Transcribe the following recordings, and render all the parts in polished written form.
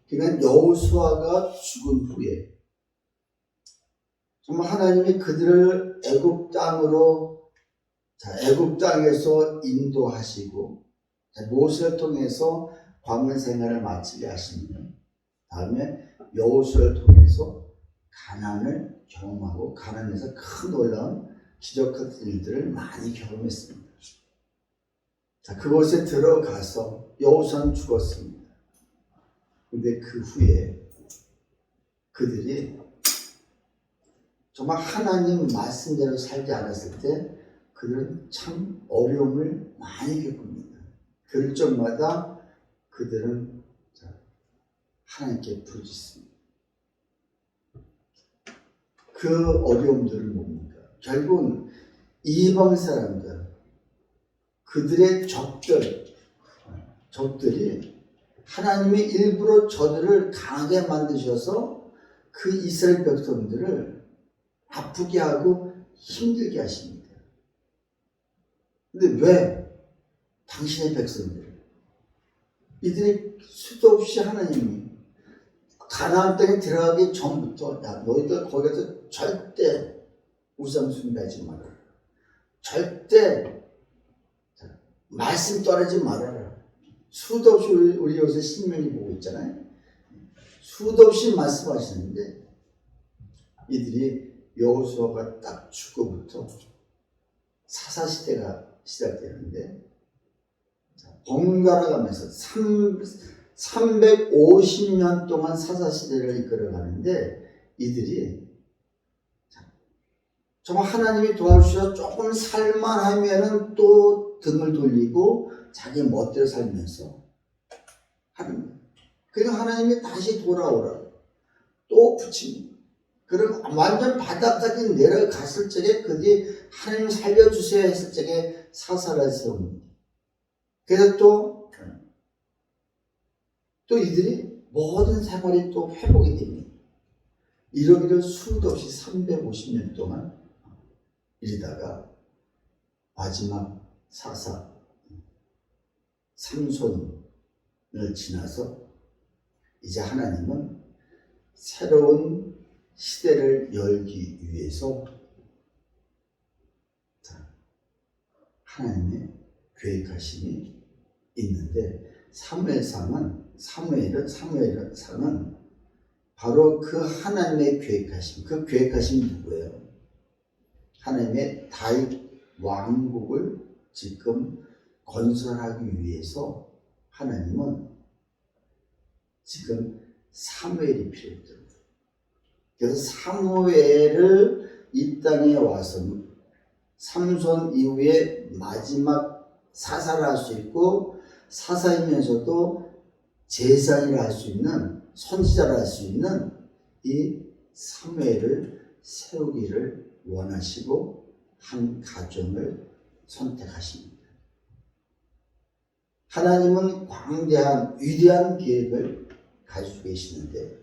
그러니까 여호수아가 죽은 후에 정말 하나님이 그들을 애굽 땅으로, 애굽 땅에서 인도하시고 모세를 통해서 광야 생활을 마치게 하시면 다음에 여호수아를 통해서 가나안을 경험하고 가나안에서 큰 놀라운 기적 같은 일들을 많이 경험했습니다. 그곳에 들어가서 여호수아는 죽었습니다. 근데 그 후에 그들이 정말 하나님 말씀대로 살지 않았을 때 그들은 참 어려움을 많이 겪습니다. 그럴 적마다 그들은 하나님께 부르짖습니다. 그 어려움들은 뭡니까? 결국은 이방 사람들, 그들의 적들이 하나님이 일부러 저들을 강하게 만드셔서 그 이스라엘 백성들을 아프게 하고 힘들게 하십니다. 근데 왜 당신의 백성들, 이들이 수도 없이 하나님이 가나안 땅에 들어가기 전부터 야 너희들 거기서 절대 우상 숭배하지 말아라. 절대 말씀 떠나지 말아라. 수도 없이 우리 요새 신명이 보고 있잖아요. 수도 없이 말씀하시는데 이들이 여호수아가 딱 죽고부터 사사시대가 시작되는데 번갈아 가면서 350년 동안 사사시대를 이끌어가는데 이들이 정말 하나님이 도와주셔서 조금 살만하면은 또 등을 돌리고 자기 멋대로 살면서 하는 거예요. 그러니까 하나님이 다시 돌아오라 또 붙입니다. 그럼 완전 바닥까지 내려갔을 적에 그들이 하나님 살려주세요 했을 적에 사사를 세웁니다. 그래서 또 이들이 모든 생활이 또 회복이 됩니다. 이러기를 수도 없이 350년 동안 이러다가 마지막 사사 삼손을 지나서 이제 하나님은 새로운 시대를 열기 위해서 하나님의 계획하심이 있는데 사무엘상은 바로 그 하나님의 계획하심, 그 계획하심이 누구예요? 하나님의 다윗 왕국을 지금 건설하기 위해서 하나님은 지금 사무엘이 필요했던 거예요. 그래서 사무엘을 이 땅에 와서 삼손 이후에 마지막 사사를 할 수 있고 사사이면서도 제사를 할 수 있는 선지자를 할 수 있는 이 사무엘을 세우기를 원하시고 한 가정을 선택하십니다. 하나님은 광대한 위대한 계획을 가지고 계시는데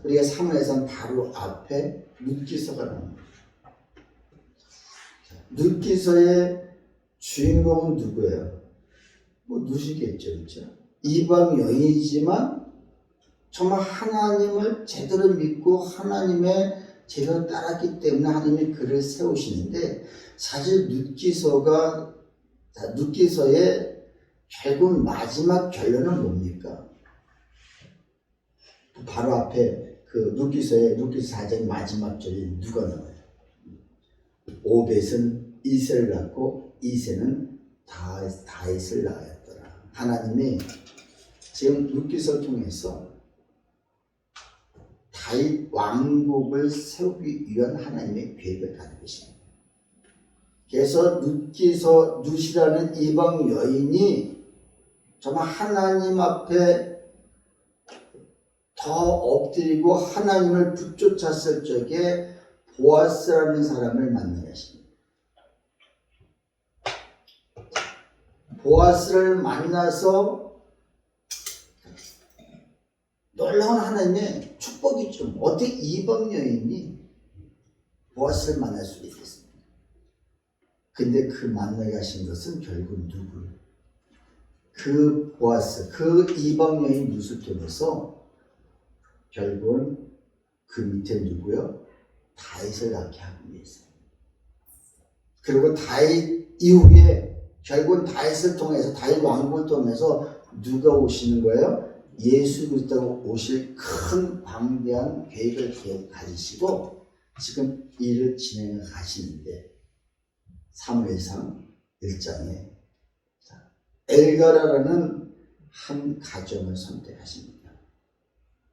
우리가 사무엘상 바로 앞에 룻기서가 나옵니다. 룻기서의 주인공은 누구예요? 룻이겠죠, 그렇죠? 이방 여인이지만 정말 하나님을 제대로 믿고 하나님의 제대로 따랐기 때문에 하나님이 그를 세우시는데 사실 룻기서의 결국 마지막 결론은 뭡니까? 바로 앞에 그 룻기서 4장 마지막 절에 누가 나와요? 오벳은 이새를 낳고 이새는 다윗을 낳았더라. 하나님이 지금 룻기서를 통해서 다윗 왕국을 세우기 위한 하나님의 계획을 가지고 계십니다. 그래서 룻이라는 이방 여인이 정말 하나님 앞에 더 엎드리고 하나님을 붙쫓았을 적에 보아스라는 사람을 만나게 하십니다. 보아스를 만나서 놀라운 하나님의 축복이죠. 어떻게 이방 여인이 보아스를 만날 수 있겠습니까? 근데 그 만나게 하신 것은 결국 누구예요? 그 보아스, 그 이방 여인 룻을 통해서 결국은 그 밑에 누구요? 다윗을 낳게 하기 위해서. 그리고 다윗 이후에 결국은 다윗을 통해서, 다윗 왕국을 통해서 누가 오시는 거예요? 예수 그리스도가 오실 큰 방대한 계획을 가지시고 지금 일을 진행해 가시는데, 사무엘상 1장에 엘가라라는 한 가정을 선택하십니다.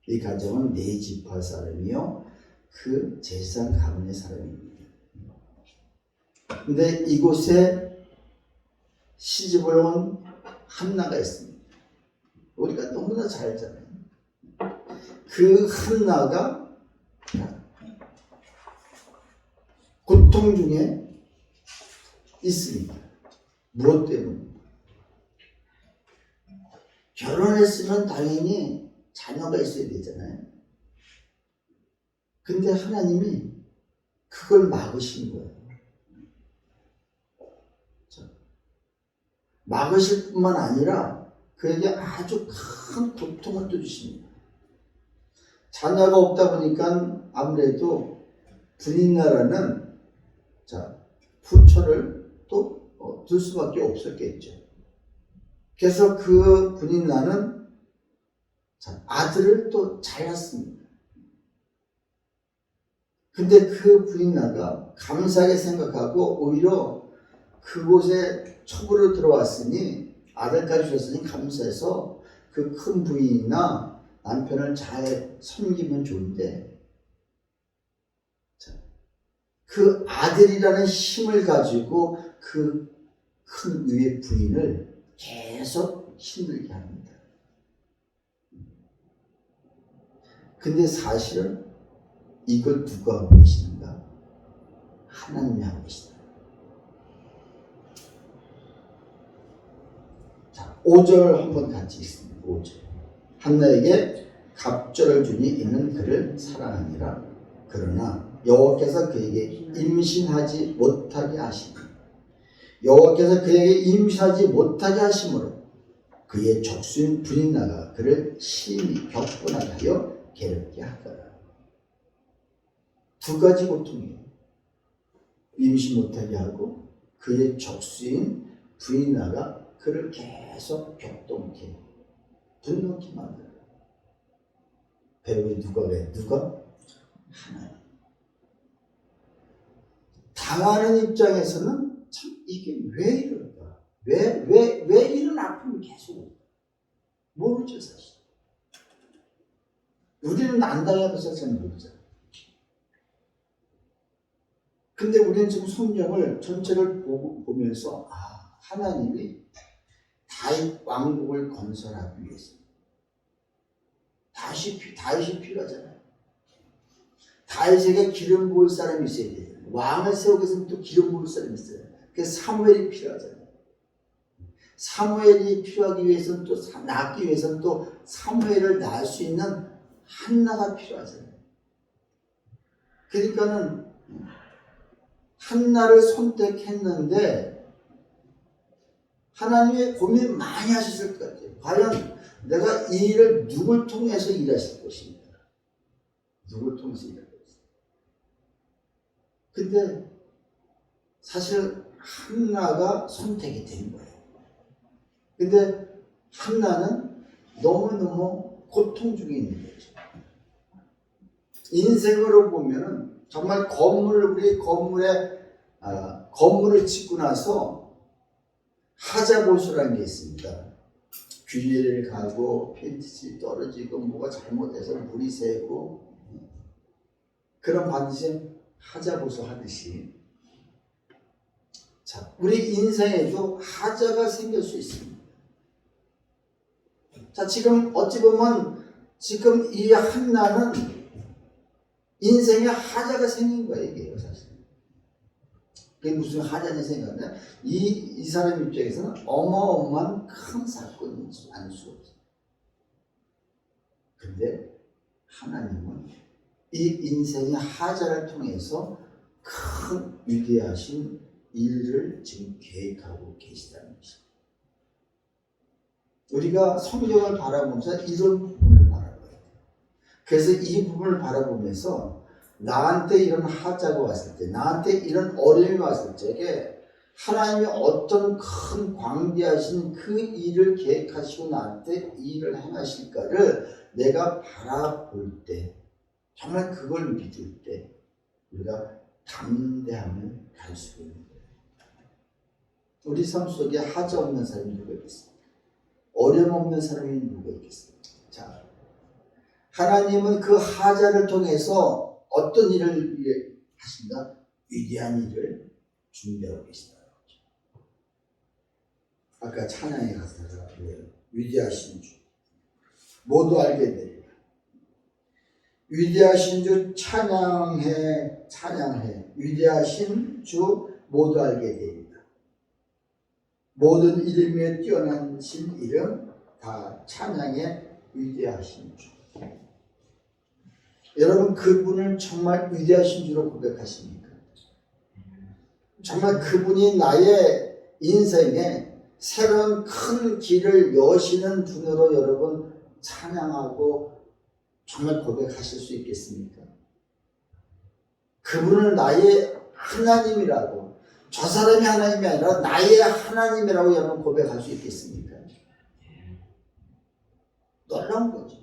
이 가정은 네 지파 사람이요, 그 제사장 가문의 사람입니다. 근데 이곳에 시집을 온 한나가 있습니다. 우리가 너무나 잘 알잖아요. 그 한나가 고통 중에 있습니다. 무엇 때문에? 결혼했으면 당연히 자녀가 있어야 되잖아요. 근데 하나님이 그걸 막으신 거예요. 막으실 뿐만 아니라 그에게 아주 큰 고통을 또 주십니다. 자녀가 없다 보니까 아무래도 분인나라는 후처를 또 둘 수밖에 없었겠죠. 그래서 그 분인나는 아들을 또 잘 낳습니다. 근데 그 분인나가 감사하게 생각하고 오히려 그곳에 첩으로 들어왔으니, 아들까지 주셨으니 감사해서 그 큰 부인이나 남편을 잘 섬기면 좋은데, 그 아들이라는 힘을 가지고 그 큰 위의 부인을 계속 힘들게 합니다. 근데 사실은 이걸 누가 하고 계시는가? 하나님이 하고 계시다. 5절 한번 같이 읽습니다. 5절. 한나에게 갑절을 주니 이는 그를 사랑하니라. 그러나 여호와께서 그에게 임신하지 못하게 하시니, 여호와께서 그에게 임신하지 못하게 하심으로 그의 족수인 분인나가 그를 심히 격분하게 하여 괴롭게 하더라. 두 가지 고통이에요. 임신 못하게 하고 그의 족수인 분인나가 그를 계속 격동케, 분노케 만들어요. 배우에 누가 왜? 누가? 하나님. 당하는 입장에서는 참 이게 왜 이럴까? 왜 이런 아픔이 계속 올까? 모르죠, 사실. 우리는 안 당해봐서 잘 모르잖아요. 근데 우리는 지금 성경을 전체를 보면서 하나님이 다윗 왕국을 건설하기 위해서 다윗이 필요하잖아요. 다윗에게 기름 부을 사람이 있어야 되잖아요. 왕을 세우기 위해서는 또 기름 부을 사람이 있어요. 그래서 사무엘이 필요하잖아요. 사무엘이 필요하기 위해서는 또 낳기 위해서는 또 사무엘을 낳을 수 있는 한나가 필요하잖아요. 그러니까는 한나를 선택했는데 하나님의 고민 많이 하셨을 것 같아요. 과연 내가 이 일을 누굴 통해서 일하실 것인가? 누굴 통해서 일할 것인가? 근데 사실 한나가 선택이 된 거예요. 근데 한나는 너무너무 고통 중에 있는 거죠. 인생으로 보면은 정말 우리 건물을 짓고 나서 하자보수라는 게 있습니다. 균일을 가고 페인트칠이 떨어지고 뭐가 잘못돼서 물이 새고, 그런 반드시 하자보수 하듯이 우리 인생에도 하자가 생길 수 있습니다. 지금 어찌 보면 지금 이 한나는 인생에 하자가 생긴 거예요, 이게 사실. 그게 무슨 하자니 생각나? 이 사람 입장에서는 어마어마한 큰 사건이 아닐 수 없어요. 근데 하나님은 이 인생의 하자를 통해서 큰 위대하신 일을 지금 계획하고 계시다는 것입니다. 우리가 성경을 바라보면서 이런 부분을 바라봐야 돼요. 그래서 이 부분을 바라보면서 나한테 이런 하자가 왔을 때, 나한테 이런 어려움이 왔을 적에 하나님이 어떤 큰 광대하신 그 일을 계획하시고 나한테 이 일을 행하실까를 내가 바라볼 때, 정말 그걸 믿을 때 우리가 담대함을 갈 수 있는 거예요. 우리 삶 속에 하자 없는 사람이 누가 있겠습니까? 어려움 없는 사람이 누가 있겠습니까? 자, 하나님은 그 하자를 통해서 어떤 일을 하신다? 위대한 일을 준비하고 계시다. 아까 찬양에 가사가 뭐예요? 위대하신 주 모두 알게 되리라. 위대하신 주 찬양해 찬양해. 위대하신 주 모두 알게 되리라. 모든 이름에 뛰어나신 이름 다 찬양해 위대하신 주. 여러분 그분을 정말 위대하신 주로 고백하십니까? 정말 그분이 나의 인생에 새로운 큰 길을 여시는 분으로 여러분 찬양하고 정말 고백하실 수 있겠습니까? 그분을 나의 하나님이라고, 저 사람이 하나님이 아니라 나의 하나님이라고 여러분 고백할 수 있겠습니까? 놀라운 거죠.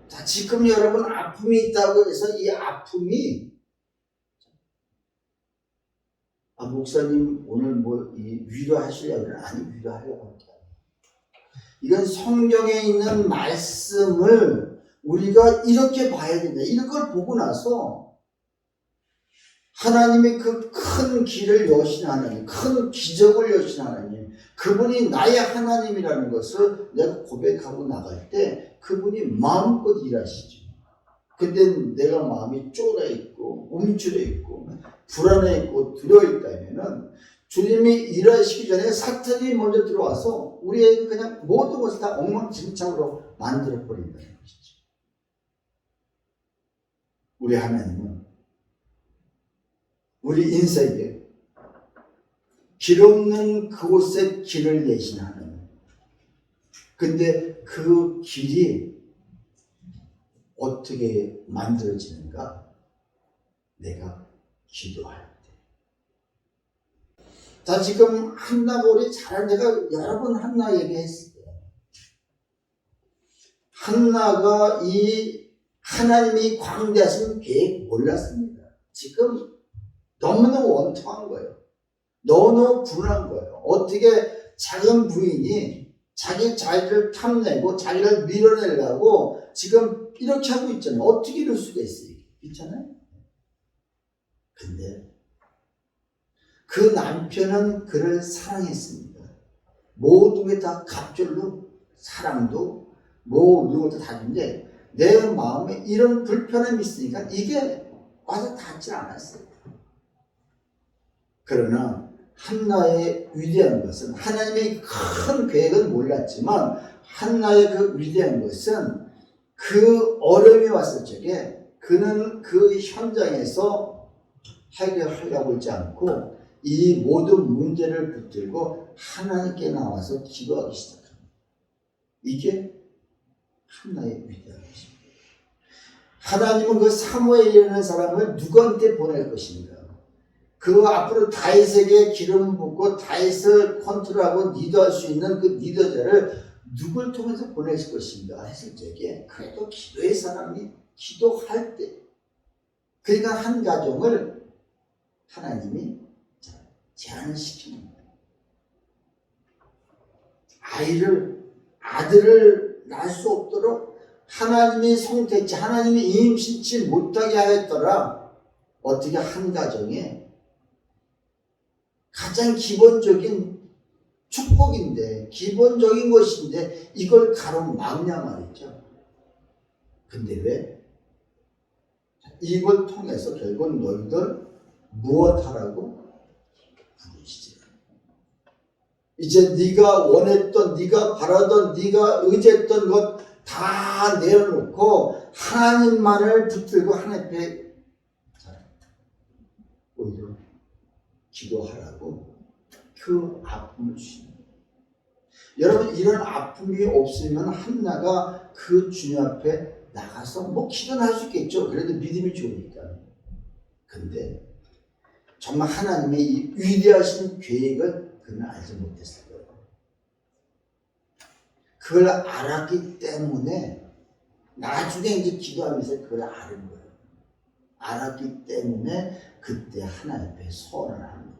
자, 지금 여러분 아픔이 있다고 해서 이 아픔이 목사님 오늘 이 위로하시려고 그러나 아니 위로하려고 합니다. 이건 성경에 있는 말씀을 우리가 이렇게 봐야 된다. 이런 걸 보고 나서 하나님의 그 큰 길을 여신 하나님, 큰 기적을 여신 하나님, 그분이 나의 하나님이라는 것을 내가 고백하고 나갈 때 그분이 마음껏 일하시죠. 근데 내가 마음이 쫄아 있고 움츠려 있고 불안해 있고 두려워 있다면은 주님이 일하시기 전에 사탄이 먼저 들어와서 우리에게 그냥 모든 것을 다 엉망진창으로 만들어 버린다는 것이죠. 우리 하나님은 우리 인생에 길 없는 그곳에 길을 내신 하나님. 근데 그 길이 어떻게 만들어지는가? 내가 기도할 때. 자, 지금 한나가 우리 잘 제가 여러 번 한나 얘기했어요. 한나가 이 하나님이 광대하신 계획 몰랐습니다. 지금 너무너무 원통한 거예요. 너무너무 불안한 거예요. 어떻게 작은 부인이 자기 자리를 탐내고 자기를 밀어내려고 지금 이렇게 하고 있잖아요. 어떻게 이럴 수가 있어요? 있잖아요. 근데 그 남편은 그를 사랑했습니다. 모든 게 다 갑절로 사랑도 모든 것도 다른데 내 마음에 이런 불편함이 있으니까 이게 와서 닿지 않았어요. 그러나 한나의 위대한 것은 하나님의 큰 계획은 몰랐지만 한나의 그 위대한 것은 그 어려움이 왔을 적에 그는 그 현장에서 해결하려고 하지 않고 이 모든 문제를 붙들고 하나님께 나와서 기도하기 시작합니다. 이게 한나의 위대한 것입니다. 하나님은 그 사무엘이라는 사람을 누구한테 보낼 것인가? 그 앞으로 다윗에게 기름 붓고 다윗을 컨트롤하고 리더할 수 있는 그 리더자를 누굴 통해서 보내실 것인가 했을 적에 그래도 기도의 사람이 기도할 때 그러니까 한 가정을 하나님이 제한을 시키는 거예요. 아들을 낳을 수 없도록 하나님이 성택지 하나님이 임신치 못하게 하였더라. 어떻게 한 가정에 가장 기본적인 축복인데 기본적인 것인데 이걸 가로막냐 말이죠. 근데 왜? 이걸 통해서 결국 너희들 무엇하라고 부르시지? 이제 네가 원했던 네가 바라던 네가 의지했던 것 다 내려놓고 하나님만을 붙들고 하나님 앞에 오히려 기도하라고 그 아픔을 주신 거예요. 여러분, 이런 아픔이 없으면 한나가 그 주님 앞에 나가서 뭐 기도는 할 수 있겠죠. 그래도 믿음이 좋으니까. 근데 정말 하나님의 이 위대하신 계획을 그는 알지 못했을 거예요. 그걸 알았기 때문에 나중에 이제 기도하면서 그걸 아는 거예요. 알았기 때문에 그때 하나님 앞에 서원을 합니다.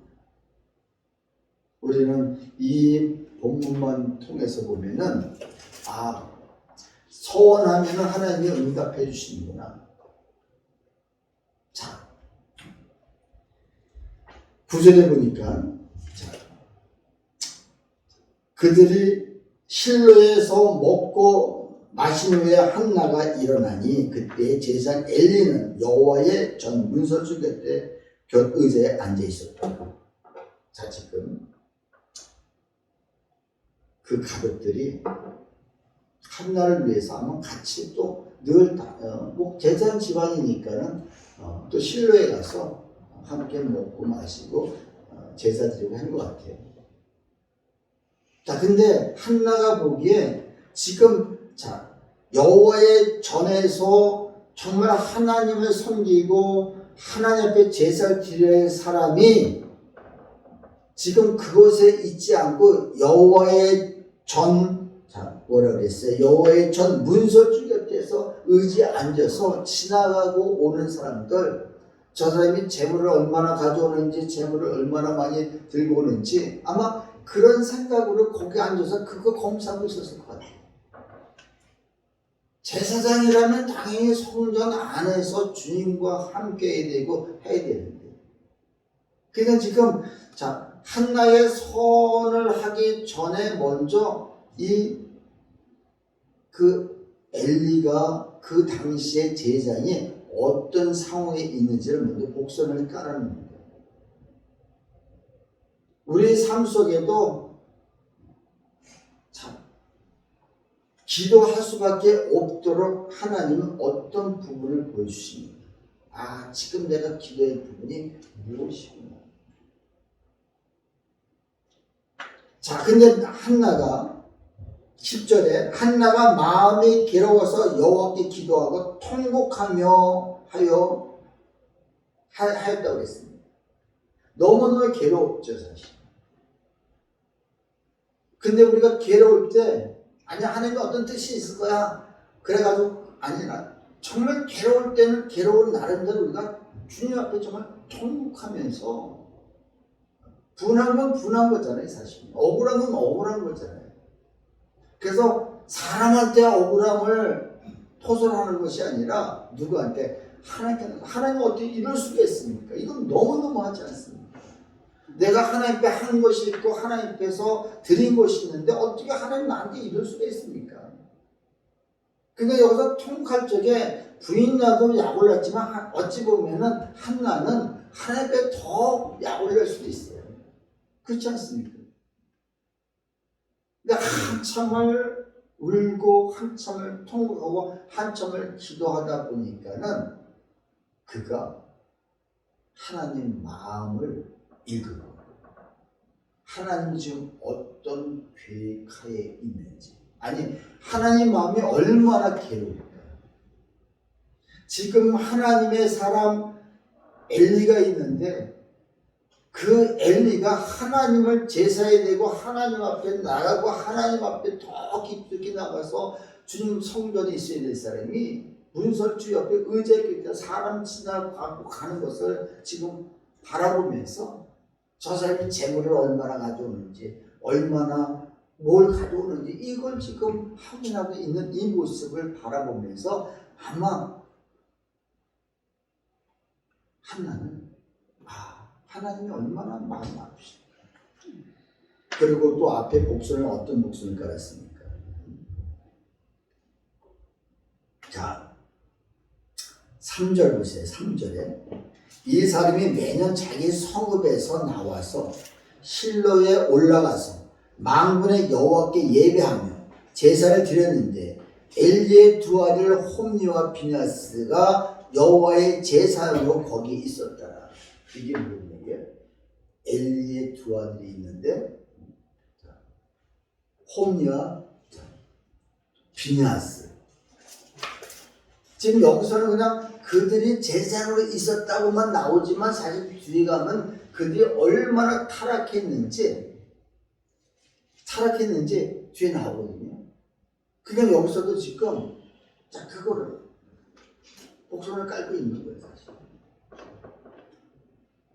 우리는 이 본문만 통해서 보면은 서원하면 하나님이 응답해 주시는구나. 자, 9절에 보니까 그들이 실로에서 먹고 마신 후에 한나가 일어나니 그때 제사장 엘리는 여호와의 전 문설주 곁에 곁 의자에 앉아 있었다. 자, 지금 그 가족들이 한나를 위해서 아마 같이 또 늘 뭐 제사장 집안이니까는 또 실로에 가서 함께 먹고 마시고 제사 드리고 한 것 같아요. 자, 근데 한나가 보기에 지금 여호와의 전에서 정말 하나님을 섬기고 하나님 앞에 제사를 드려야 할 사람이 지금 그곳에 있지 않고 여호와의 전 뭐라 그랬어요? 여호와의 전 문설주 곁에서 의지에 앉아서 지나가고 오는 사람들, 저 사람이 재물을 얼마나 가져오는지, 재물을 얼마나 많이 들고 오는지 아마 그런 생각으로 거기 앉아서 그거 검사하고 있었을 것 같아요. 제사장이라면 당연히 성전 안에서 주님과 함께 해야 되고 해야 되는데, 그러니까 지금 한나의 선을 하기 전에 먼저 그 엘리가 그 당시의 제사장이 어떤 상황에 있는지를 먼저 복선을 깔아놓는 거예요. 우리 삶 속에도 기도할 수밖에 없도록 하나님은 어떤 부분을 보여주십니다. 지금 내가 기도할 부분이 무엇이구나. 근데 한나가 10절에 한나가 마음이 괴로워서 여호와께 기도하고 통곡하며 하였다고 했습니다. 너무너무 괴로웠죠, 사실. 근데 우리가 괴로울 때 하나님이 어떤 뜻이 있을 거야. 그래가지고 아니라 정말 괴로울 때는 괴로운 나름대로 우리가 주님 앞에 정말 통곡하면서, 분한 건 분한 거잖아요, 사실. 억울한 건 억울한 거잖아요. 그래서 사람한테 억울함을 토설하는 것이 아니라 누구한테? 하나님께. 하나님 어떻게 이럴 수가 있습니까? 이건 너무너무 하지 않습니까? 내가 하나님 앞에 한 것이 있고 하나님 앞에서 드린 것이 있는데 어떻게 하나님 나한테 이럴 수가 있습니까? 그러니까 여기서 통곡할 적에 부인나도 약 올랐지만 어찌 보면은 한나는 하나님 앞에 더 약 올릴 수도 있어요. 그렇지 않습니까? 그러니까 한참을 울고 한참을 통곡하고 한참을 기도하다 보니까는 그가 하나님 마음을 읽은 거예요. 하나님이 지금 어떤 계획하에 있는지, 하나님 마음이 얼마나 괴로울까. 지금 하나님의 사람 엘리가 있는데 그 엘리가 하나님을 제사에 대고 하나님 앞에 나가고 하나님 앞에 더 깊이 나가서 주님 성전에 있어야 될 사람이 문설주 옆에 의자에 있다 사람 지나가고 가는 것을 지금 바라보면서 저 사람이 재물을 얼마나 가져오는지, 얼마나 뭘 가져오는지 이걸 지금 확인하고 있는 이 모습을 바라보면서 아마 한나는 하나님이 얼마나 마음이 아프실까. 그리고 또 앞에 복선을 어떤 복선을 깔았습니까? 3절 보세요. 3절에 이 사람이 매년 자기 성읍에서 나와서 실로에 올라가서 만군의 여호와께 예배하며 제사를 드렸는데 엘리의 두 아들 홈니와 비냐스가 여호와의 제사장으로 거기 있었더라. 이게 무슨 얘기예요? 엘리의 두 아들이 있는데 홈리와 비냐스. 지금 여기서는 그냥 그들이 제사장으로 있었다고만 나오지만 사실 뒤에 가면 그들이 얼마나 타락했는지 뒤에 나오거든요. 그냥 여기서도 지금 자 그거를 복선을 깔고 있는 거예요. 사실.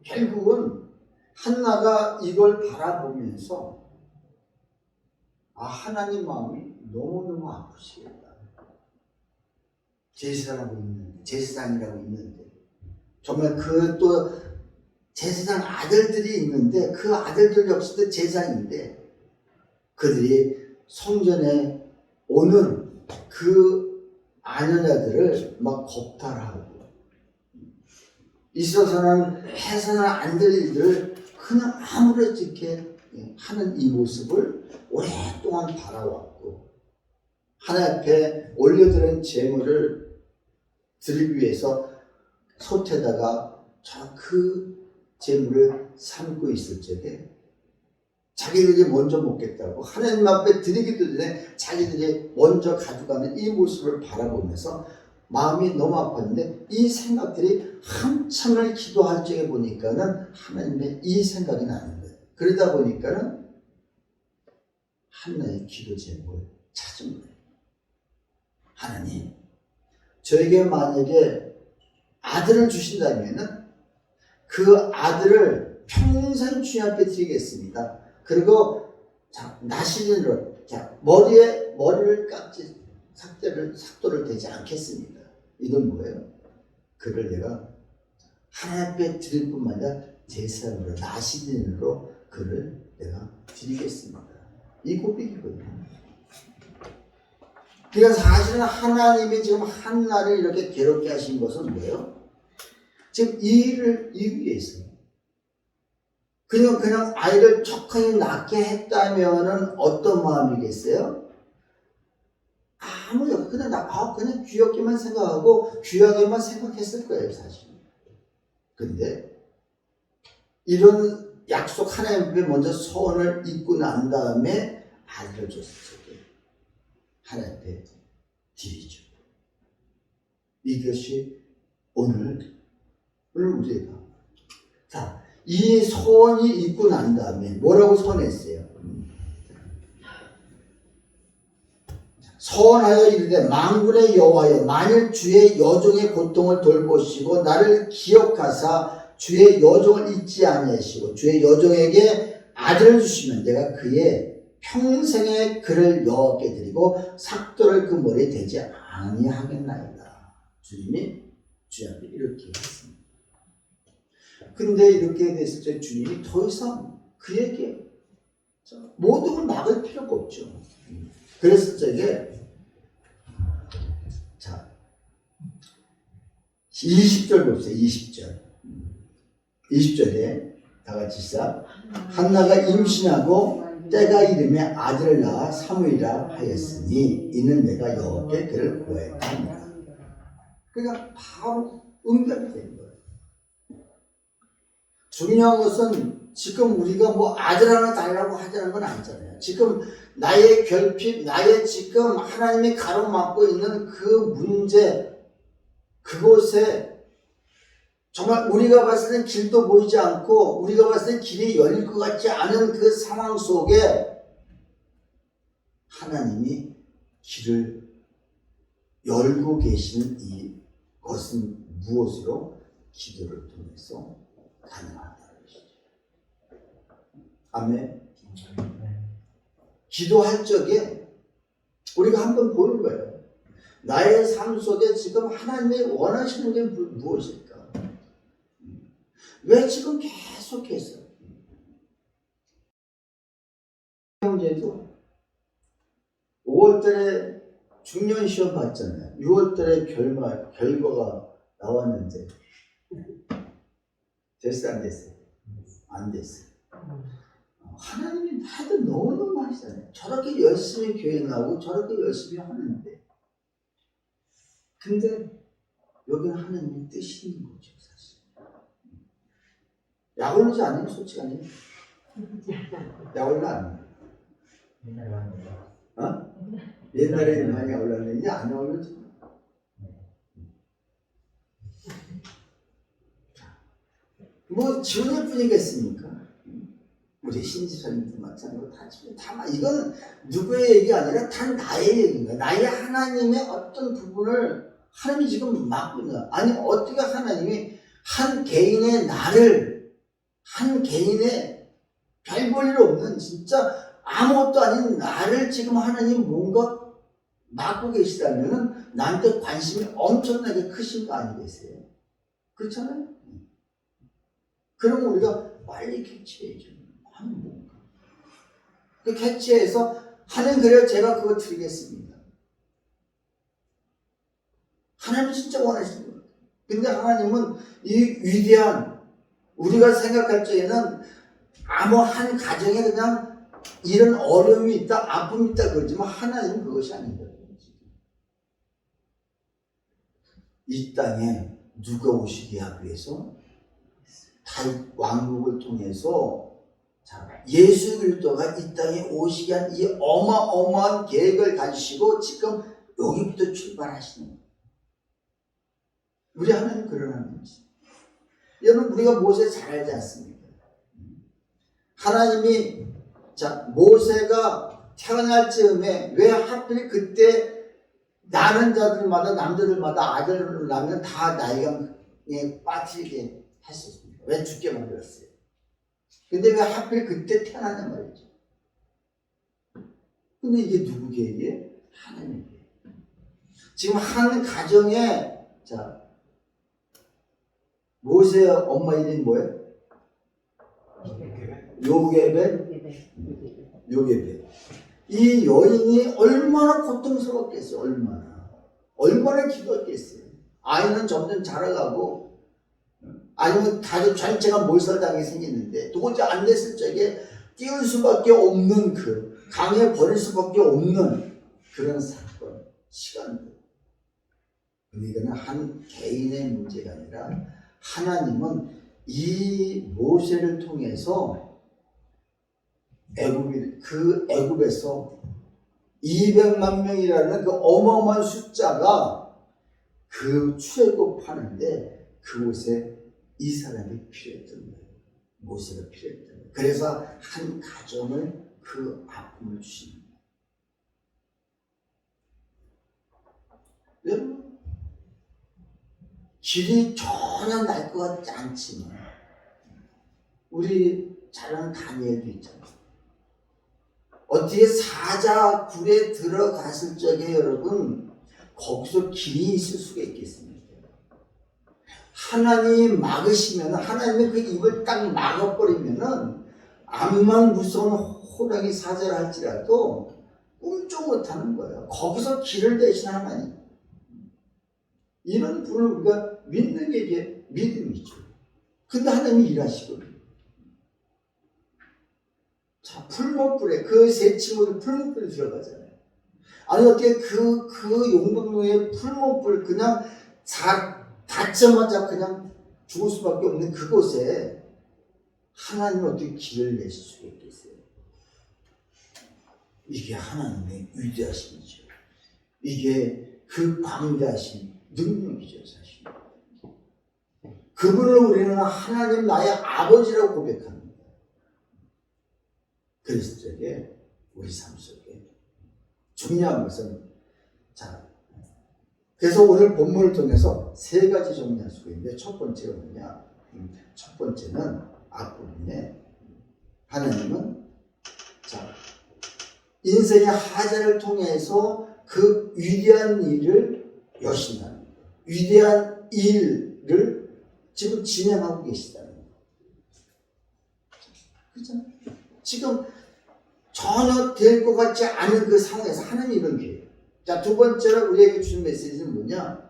결국은 한나가 이걸 바라보면서 하나님 마음이 너무너무 아프시겠다. 제사장이라고 있는데 정말 그 또 제사장 아들들이 있는데 그 아들들 역시도 제사장인데 그들이 성전에 오는 그 아녀자들을 막 겁탈하고 있어서는 해서는 안 될 일들을 그냥 아무렇지게 하는 이 모습을 오랫동안 바라왔고 하나님 앞에 올려드린 제물을 드리기 위해서 솥에다가 그 제물을 삶고 있을 적에 자기들이 먼저 먹겠다고 하나님 앞에 드리기도 전에 자기들이 먼저 가져가는 이 모습을 바라보면서 마음이 너무 아팠는데 이 생각들이 한참을 기도할 적에 보니까는 하나님의 이 생각이 나는 거예요. 그러다 보니까는 한나의 기도 제목을 찾은 거예요. 하나님, 저에게 만약에 아들을 주신다면은 그 아들을 평생 주님 앞에 드리겠습니다. 그리고 나시린으로 머리를 깎지 삭도를 대지 않겠습니다. 이건 뭐예요? 그를 내가 하나님 앞에 드릴 뿐만 아니라 제사장으로 나시린으로 그를 내가 드리겠습니다. 이 고백이거든요. 그러니까 사실은 하나님이 지금 한나를 이렇게 괴롭게 하신 것은 뭐예요? 지금 이 위해서 그냥 아이를 척하니 낳게 했다면은 어떤 마음이겠어요? 그냥 귀엽게만 생각하고 귀하게만 생각했을 거예요, 사실. 근데 이런 약속 하나님 앞에 먼저 소원을 잊고 난 다음에 아들을 줬을 때 하나님 앞에 드리죠. 이것이 오늘 우리가 이 소원이 있고 난 다음에 뭐라고 소원했어요? 소원하여 이르되 만군의 여호와여 만일 주의 여종의 고통을 돌보시고 나를 기억하사 주의 여종을 잊지 아니하시고 주의 여종에게 아들을 주시면 내가 그의 평생의 그를 여호와께 드리고 삭도를 그 머리에 대지 아니하겠나이다. 주님이 주님 앞에 이렇게 했습니다. 근데 이렇게 됐을 때 주님이 더 이상 그에게 모든 걸 막을 필요가 없죠. 그랬을 적에 20절 봅시다. 20절에 다 같이 시작. 한나가 임신하고 때가 이르매 아들을 낳아 사무이라 하였으니 이는 내가 여호와께 그를 구하였다. 그러니까 바로 응답이 된 거예요. 중요한 것은 지금 우리가 뭐 아들 하나 달라고 하자는 건 아니잖아요. 지금 나의 결핍, 나의 지금 하나님이 가로막고 있는 그 문제, 그곳에 정말 우리가 봤을 땐 길도 보이지 않고 우리가 봤을 땐 길이 열릴 것 같지 않은 그 상황 속에 하나님이 길을 열고 계시는 이것은 무엇으로? 기도를 통해서 가능하다는 것이죠. 아멘. 기도할 적에 우리가 한번 보는 거예요. 나의 삶 속에 지금 하나님이 원하시는 게 무엇일까? 왜 지금 계속해서 형제도 5월달에 중년 시험 봤잖아요. 6월달에 결과가 나왔는데 됐어 안 됐어요? 안 됐어요. 하나님이 하여튼 너무너무 하시잖아요. 저렇게 열심히 교회 나오고 저렇게 열심히 하는데 근데 여기는 하나님의 뜻이 있는 거죠, 사실. 약올르지 않으면 솔직히 아니에요. 약올라 안 해요. 옛날에 왔는데. 어? 옛날에 많이 약올랐는데 이제 안 약올르지. 뭐 지원일 뿐이겠습니까? 우리 신지사님도 마찬가지로 다 이건 누구의 얘기가 아니라 다 나의 얘기인가. 나의 하나님의 어떤 부분을 하나님이 지금 막고 있는 거야. 아니 어떻게 하나님이 한 개인의 나를 한 개인의 별 볼 일 없는 진짜 아무것도 아닌 나를 지금 하나님 뭔가 막고 계시다면은 나한테 관심이 엄청나게 크신 거 아니겠어요? 그렇잖아요? 그럼 우리가 빨리 캐치해야죠. 뭔가. 그 캐치해서 하나님 그래요. 제가 그거 드리겠습니다. 하나님은 진짜 원하시는 거예요. 근데 하나님은 이 위대한 우리가 생각할 적에는 아무 한 가정에 그냥 이런 어려움이 있다, 아픔이 있다 그러지만 하나님은 그것이 아니다. 이 땅에 누가 오시게 하기 위해서 다윗 왕국을 통해서 예수 그리스도가 이 땅에 오시게 한 이 어마어마한 계획을 가지시고 지금 여기부터 출발하시는 거예요. 우리 하나님 그런 하나님이지. 여러분 우리가 모세 잘 알지 않습니까? 하나님이 모세가 태어날 즈음에 왜 하필 그때 나는 자들마다 남자들마다 아들을 낳으면 다 나이강에 빠뜨리게 했었습니다. 왜 죽게 만들었어요? 근데 왜 하필 그때 태어나냐 말이죠. 근데 이게 누구 계획이에요? 하나님 계획. 지금 한 가정에 모세의 엄마 이름이 뭐예요? 요게벳. 이 여인이 얼마나 고통스럽겠어요. 얼마나 기도했겠어요. 아이는 점점 자라가고 아니면 가족 전체가 몰살당하게 생겼는데 도저히 안 됐을 적에 띄울 수밖에 없는 강에 버릴 수밖에 없는 그런 사건, 시간들. 이거는 한 개인의 문제가 아니라 하나님은 이 모세를 통해서 애굽에서 200만 명이라는 그 어마어마한 숫자가 그 출애굽하는데 그곳에 이 사람이 필요했던 거예요. 모세가 필요했던 거예요. 그래서 한 가정을 그 아픔을 주시는 거예요. 여러분 길이 전혀 날 것 같지 않지만 우리 잘 아는 다니엘도 있잖아요. 어떻게 사자굴에 들어갔을 적에 여러분 거기서 길이 있을 수가 있겠습니까? 하나님이 막으시면 하나님의 그 입을 딱 막아버리면은 암만 무서운 호랑이 사자를 할지라도 꿈쩍 못하는 거예요. 거기서 길을 내신 하나님. 이런 분을 우리가 믿는 게 이게 믿음이죠. 근데 하나님이 일하시거든요. 풀목불에 그 세 친구들 풀목불에 들어가잖아요. 아니 어떻게 그 용병의 풀목불 그냥 닿자마자 그냥 죽을 수밖에 없는 그곳에 하나님은 어떻게 길을 내실 수가 있겠어요? 이게 하나님의 위대하심이죠. 이게 그 광대하신 능력이죠, 사실. 그분을 우리는 하나님 나의 아버지라고 고백합니다. 그랬을 적에 우리 삶 속에 중요한 것은 그래서 오늘 본문을 통해서 세 가지 정리할 수가 있는데 첫 번째가 뭐냐? 첫 번째는 앞부분에 하나님은 인생의 하자를 통해서 그 위대한 일을 여신다는 거예요. 위대한 일을 지금 진행하고 계시다는 거예요. 그렇잖아요. 지금 전혀 될 것 같지 않은 그 상황에서 하나님이 이런 기회예요. 두 번째로 우리에게 주신 메시지는 뭐냐?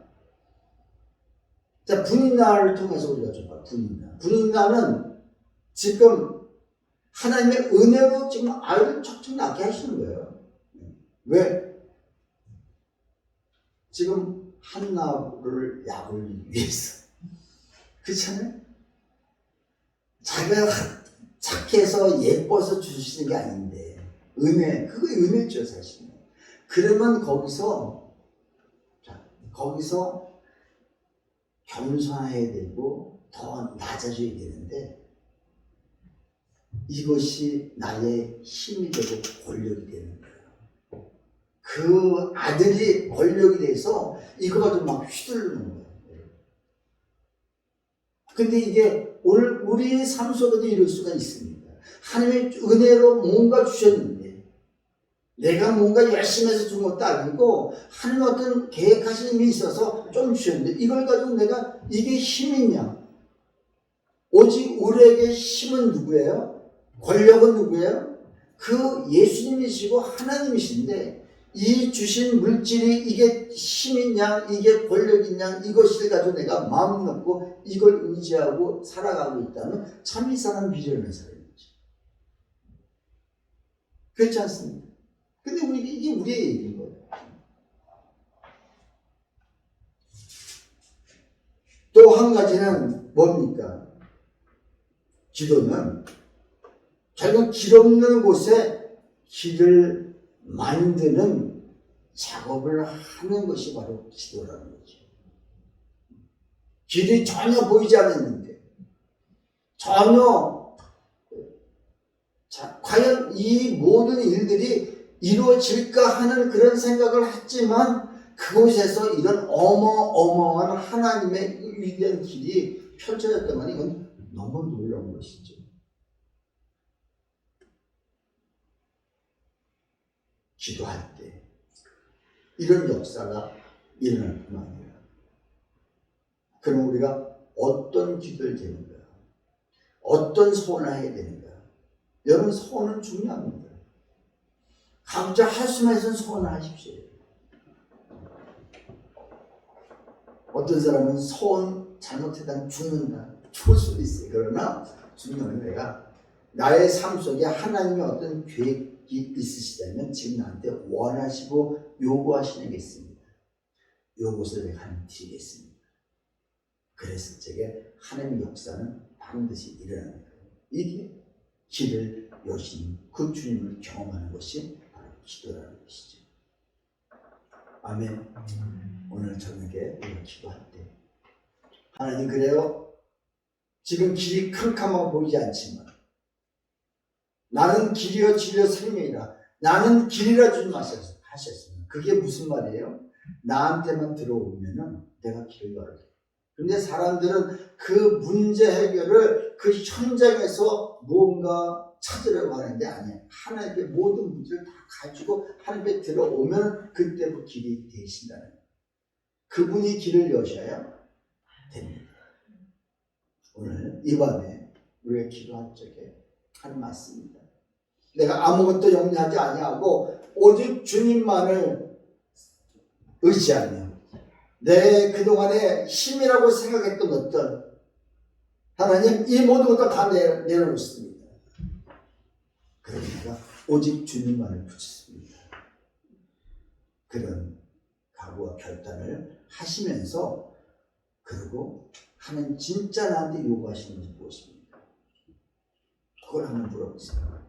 분인나를 통해서 우리가 좀 봐요. 분인나는 지금 하나님의 은혜로 지금 아이를 척척 낳게 하시는 거예요. 왜? 지금 한나를 약올리기 위해서. 그렇잖아요? 자기가 착해서 예뻐서 주시는 게 아닌데 은혜, 그거 은혜죠 사실은. 그러면 거기서 겸손해야 되고 더 낮아져야 되는데 이것이 나의 힘이 되고 권력이 되는 거예요. 그 아들이 권력이 돼서 이거 가지고 막 휘두르는 거예요. 근데 이게 오늘 우리의 삶 속에도 이럴 수가 있습니다. 하나님의 은혜로 뭔가 주셨는데 내가 뭔가 열심히 해서 준 것도 아니고 하나님 어떤 계획하신 일이 있어서 좀 주셨는데 이걸 가지고 내가 이게 힘이냐? 오직 우리에게 힘은 누구예요? 권력은 누구예요? 그 예수님이시고 하나님이신데 이 주신 물질이 이게 힘이냐 이게 권력이냐 이것을 가지고 내가 마음 놓고 이걸 의지하고 살아가고 있다면 참 이 사람 미련한 사람이죠. 그렇지 않습니까? 근데 이게 우리의 얘기인 거예요. 또 한 가지는 뭡니까? 기도는 결국 길 없는 곳에 길을 만드는 작업을 하는 것이 바로 기도라는 거죠. 길이 전혀 보이지 않았는데 전혀 과연 이 모든 일들이 이루어질까 하는 그런 생각을 했지만 그곳에서 이런 어마어마한 하나님의 위대한 길이 펼쳐졌다면 이건 너무 놀라운 것이죠. 기도할 때 이런 역사가 일어날 뿐만 아니라 그럼 우리가 어떤 기도를 드리는가? 어떤 소원을 해야 되는가? 여러분 소원은 중요합니다. 각자 할 수만 있으면 소원을 하십시오. 어떤 사람은 소원 잘못하다 죽는다. 죽을 수도 있어요. 그러나 중요한 건 내가 나의 삶 속에 하나님의 어떤 계획이 있으시다면 지금 나한테 원하시고 요구하시는 게 있습니다. 요것을 내가 하나님 드리겠습니다. 그랬을 적에 하나님의 역사는 반드시 일어나는 거예요. 이게 길을 여신 그 주님을 경험하는 것이 바로 기도라는 것이죠. 아멘. 오늘 저녁에 우리가 기도할 때 하나님 그래요. 지금 길이 캄캄하고 보이지 않지만 나는 길이요 진리요 생명이라 나는 길이라 주님 하셨습니다. 그게 무슨 말이에요? 나한테만 들어오면은 내가 길을 열어요. 근데 사람들은 그 문제 해결을 그 현장에서 무언가 찾으려고 하는데 아니에요. 하나님께 모든 문제를 다 가지고 하나님께 들어오면 그때부터 길이 되신다는 거예요. 그분이 길을 여셔야 됩니다. 오늘 이 밤에 우리가 기도할 적에 하는 말씀입니다. 내가 아무것도 염려하지 아니하고 오직 주님만을 의지하며 내 그동안의 힘이라고 생각했던 것들 하나님 이 모든 것도 다 내려놓습니다. 그러니까 오직 주님만을 붙였습니다. 그런 각오와 결단을 하시면서 그리고 하나님 진짜 나한테 요구하시는 것이 무엇입니까? 그걸 한번 물어보세요.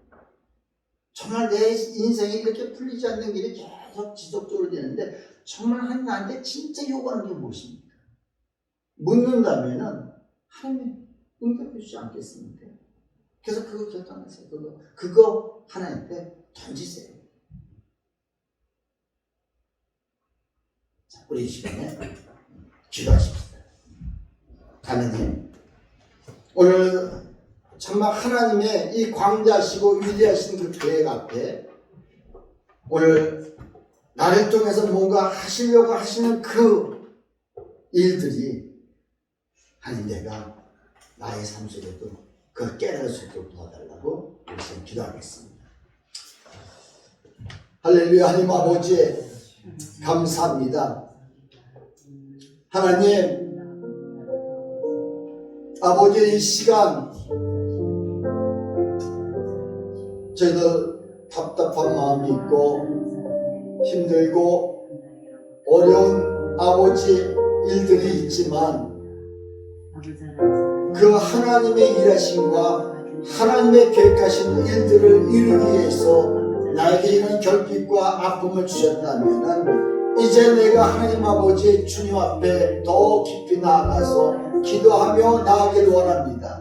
정말 내 인생이 이렇게 풀리지 않는 길이 계속 지속적으로 되는데 정말 하나님 나한테 진짜 요구하는 게 무엇입니까? 묻는다면은 하나님 응답해 주지 않겠습니까? 그래서 그거 결단하세요. 그거 하나님께 던지세요. 자, 우리 이 시간에 기도하십시다. 하나님, 오늘 정말 하나님의 이 광대하시고 위대하신 그 계획 앞에 오늘 나를 통해서 뭔가 하시려고 하시는 그 일들이 하나님 내가 나의 삶 속에도 그걸 깨달을 수 있도록 도와달라고 우리 기도하겠습니다. 할렐루야. 하나님 아버지 감사합니다. 하나님 아버지 이 시간 저희들 답답한 마음이 있고 힘들고 어려운 아버지 일들이 있지만 그 하나님의 일하심과 하나님의 계획하신 일들을 이루기 위해서 나에게 이런 결핍과 아픔을 주셨다면 이제 내가 하나님 아버지 주님 앞에 더 깊이 나아가서 기도하며 나아가기를 원합니다.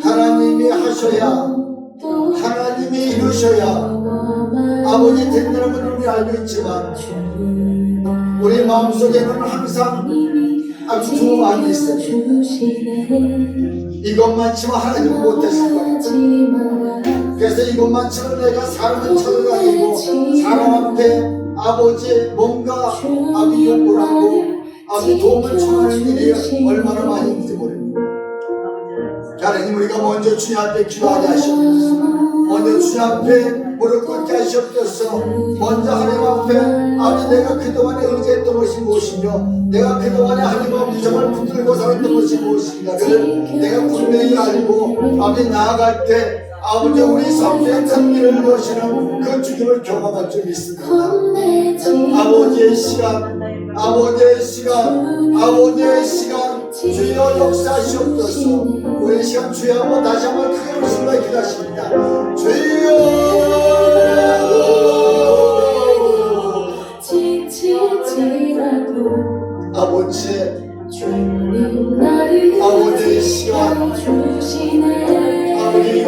하나님이 하셔야, 하나님이 이루셔야 아버지 된다는 걸 우리 알고 있지만 우리 마음속에는 항상 아주 좋은 마음이 있어요. 이것만치면 하나님은 못하실 거다. 그래서 이것만치면 내가 사람을 찾아다니고 사람 앞에 아버지 뭔가 아버지 요구를 하고 아버지 도움을 청하는 일이 얼마나 많이 있는지 모릅니다. 하나님, 우리가 먼저 주님 앞에 기도하게 하시옵소서. 먼저 주님 앞에 무릎 꿇게 하시옵소서. 먼저 하나님 앞에 아버지 내가 그동안에 의지했던 것이 무엇이며 내가 그동안에 하나님 앞에 정말 붙들고 살았던 것이 무엇인가를 내가 분명히 알고 아버지 나아갈 때 아버지 우리 삶의 승리를 이루시는 그 주님을 경험할 줄 믿습니다. 아버지의 시간, 아버지의 시간, 아버지의 시간 주여 역사하시옵소서. 우리 시간 주여 한번 다시 한번 크게 부르시며 기도하십니다. 주여 아버지, 아버지의 시간, 아버지